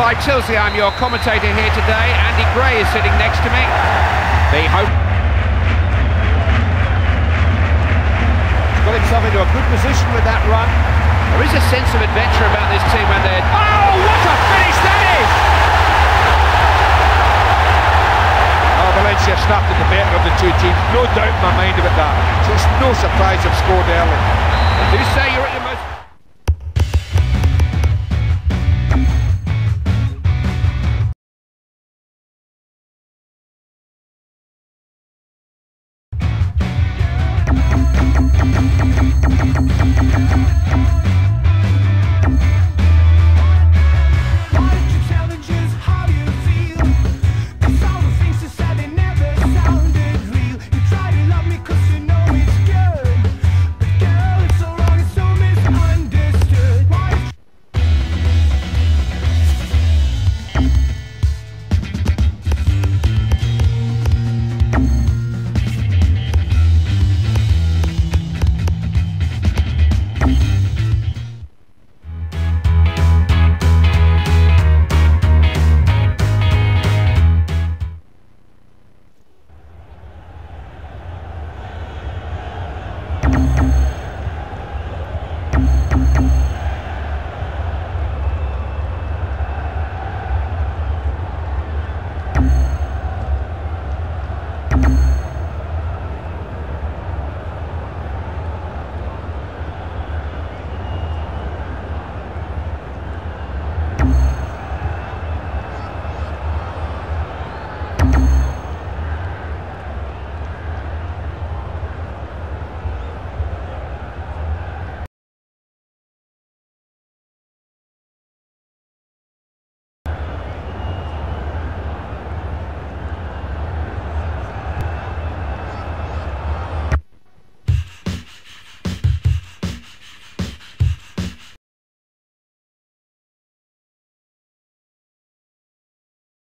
Clive Tilsley, I'm your commentator here today. Andy Gray is sitting next to me. The hope got himself into a good position with that run. There is a sense of adventure about this team when they're... Oh, what a finish that is! Oh, Valencia snapped at the better of the two teams. No doubt in my mind about that. So it's no surprise they've scored early. You say you're at your most...